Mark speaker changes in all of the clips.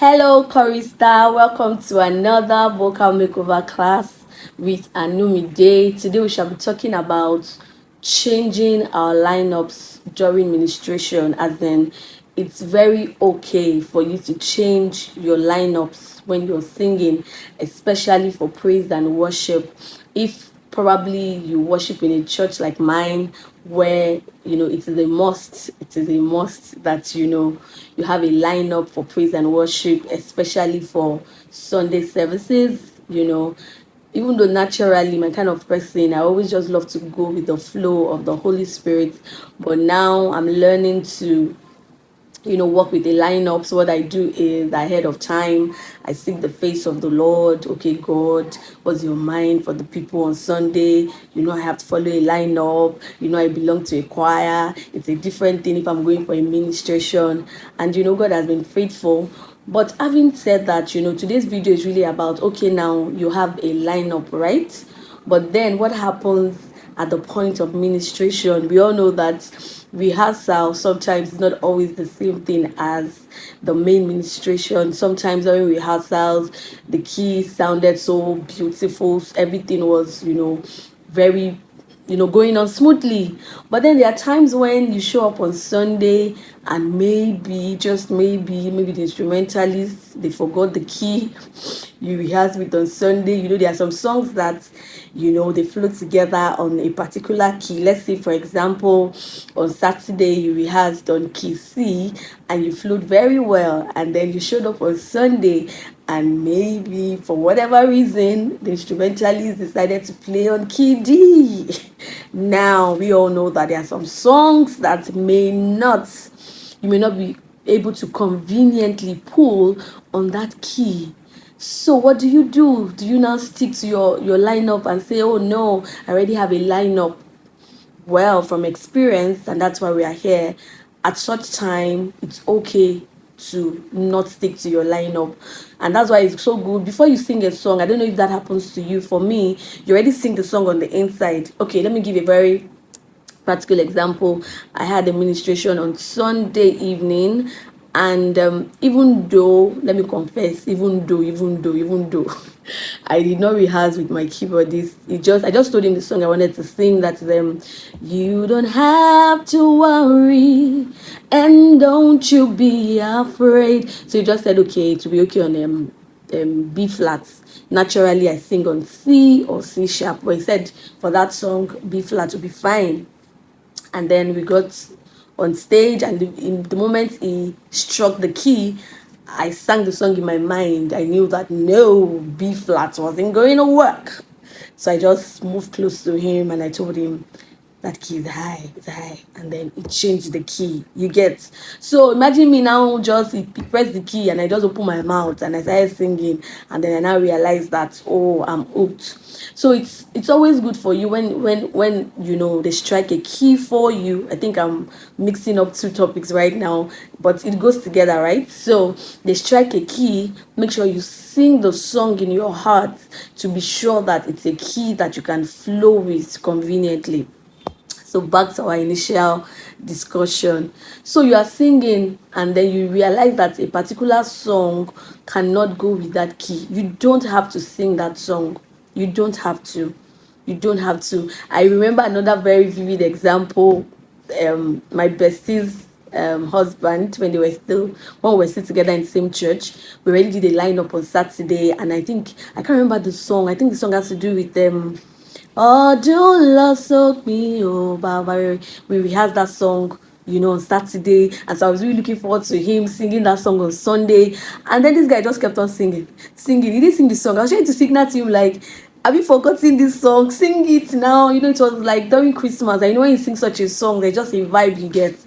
Speaker 1: Hello, Chorister. Welcome to another vocal makeover class with Anumi Day. Today we shall be talking about changing our lineups during ministration, as in it's very okay for you to change your lineups when you're singing, especially for praise and worship. If probably you worship in a church like mine where it is a must that you have a lineup for praise and worship, especially for Sunday services. Even though naturally my kind of person, I always just love to go with the flow of the Holy Spirit, but now I'm learning to work with the lineup. So what I do is ahead of time, I seek the face of the Lord. Okay, God, what's your mind for the people on Sunday? I have to follow a lineup. I belong to a choir. It's a different thing if I'm going for a ministration. And God has been faithful. But having said that, today's video is really about, okay, now you have a lineup, right? But then what happens at the point of ministration? We all know that rehearsal sometimes is not always the same thing as the main ministration. Sometimes during rehearsals, the key sounded so beautiful, everything was, very going on smoothly. But then there are times when you show up on Sunday and maybe, just maybe the instrumentalists, they forgot the key you rehearse with on Sunday. There are some songs that they flow together on a particular key. Let's say, for example, on Saturday you rehearsed on key C and you flowed very well, and then you showed up on Sunday and maybe for whatever reason the instrumentalist decided to play on key D. Now we all know that there are some songs that you may not be able to conveniently pull on that key. So what do you do? Do you now stick to your lineup and say, oh no, I already have a lineup? Well, from experience, and that's why we are here, at such time it's okay to not stick to your lineup. And that's why it's so good before you sing a song. I don't know if that happens to you. For me, you already sing the song on the inside. Okay, let me give a very practical example. I had a ministration on Sunday evening, and even though, let me confess, even though I did not rehearse with my keyboardist, I just told him the song I wanted to sing, that them, you don't have to worry and don't you be afraid. So he just said, okay, to be okay on B flats. Naturally I sing on C or C sharp, but he said for that song B flat will be fine. And then we got on stage, and in the moment he struck the key, I sang the song in my mind. I knew that no, B flat wasn't going to work. So I just moved close to him and I told him, that key is high, it's high. And then he changed the key. You get? So imagine me now, just he pressed the key and I just opened my mouth and I started singing. And then I now realized that, oh, I'm hooked. So it's always good for you when they strike a key for you. I think I'm mixing up two topics right now, but it goes together, right? So they strike a key, make sure you sing the song in your heart to be sure that it's a key that you can flow with conveniently. So back to our initial discussion. So you are singing and then you realize that a particular song cannot go with that key. You don't have to sing that song. You don't have to. I remember another very vivid example. My bestie's husband, when we were still together in the same church, we already did a lineup on Saturday, and I can't remember the song. I think the song has to do with Ọdún lọ sópin o bàbá. We rehearsed that song, on Saturday, and so I was really looking forward to him singing that song on Sunday. And then this guy just kept on singing. He didn't sing the song. I was trying to signal to him like, have you forgotten this song? Sing it now. It was like during Christmas. I know when you sing such a song, there's just a vibe you get.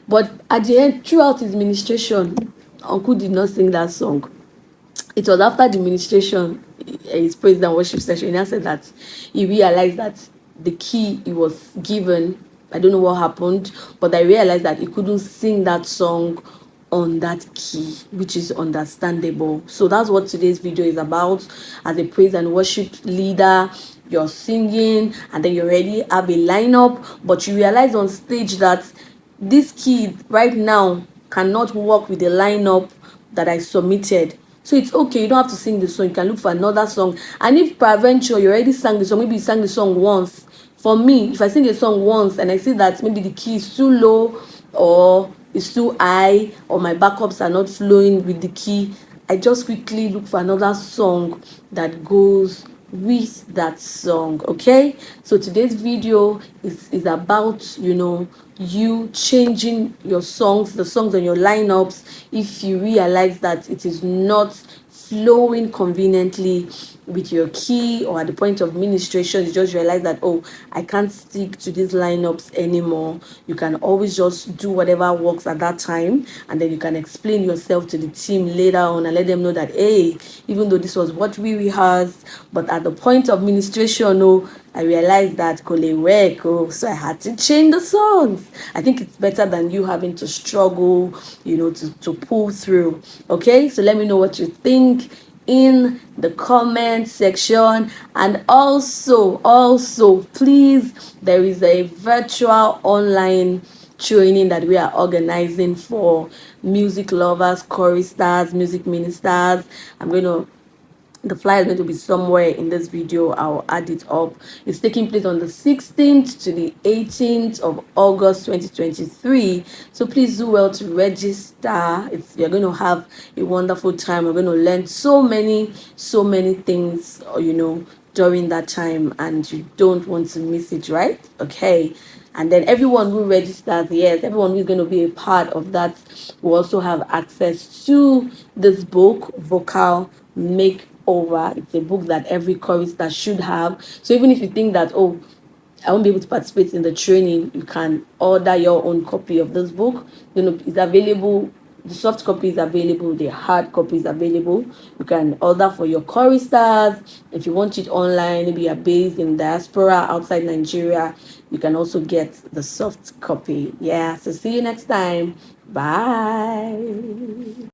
Speaker 1: But at the end, throughout his ministration, Uncle did not sing that song. It was after the ministration, his praise and worship session, he said that he realized that the key he was given, I don't know what happened, but I realized that he couldn't sing that song on that key, which is understandable. So that's what today's video is about. As a praise and worship leader, you're singing and then you already have a lineup, but you realize on stage that this key right now cannot work with the lineup, that I submitted. So it's okay, you don't have to sing the song, you can look for another song. And if peradventure you already sang the song, maybe you sang the song once. For me, if I sing a song once and I see that maybe the key is too low or it's too high or my backups are not flowing with the key, I just quickly look for another song that goes with that song. Okay, so today's video is about, you changing your songs, the songs on your lineups, if you realize that it is not flowing conveniently with your key, or at the point of ministration you just realize that, oh, I can't stick to these lineups anymore. You can always just do whatever works at that time, and then you can explain yourself to the team later on and let them know that, hey, even though this was what we rehearsed, but at the point of ministration, oh, I realized that kole work, oh, so I had to change the songs. I think it's better than you having to struggle, to pull through. Okay, so let me know what you think in the comment section. And also please, there is a virtual online training that we are organizing for music lovers, choristers, music ministers. The flyer is going to be somewhere in this video. I'll add it up. It's taking place on the 16th to the 18th of August 2023. So please do well to register. You're going to have a wonderful time. We're going to learn so many things, during that time, and you don't want to miss it, right? Okay. And then everyone who registers, yes, everyone who's going to be a part of that will also have access to this book, Vocal Makeover. It's a book that every chorister should have. So even if you think that, oh, I won't be able to participate in the training, you can order your own copy of this book. It's available. The soft copy is available, the hard copy is available. You can order for your choristers. If you want it online, maybe you're based in diaspora outside Nigeria, you can also get the soft copy. Yeah, so see you next time. Bye.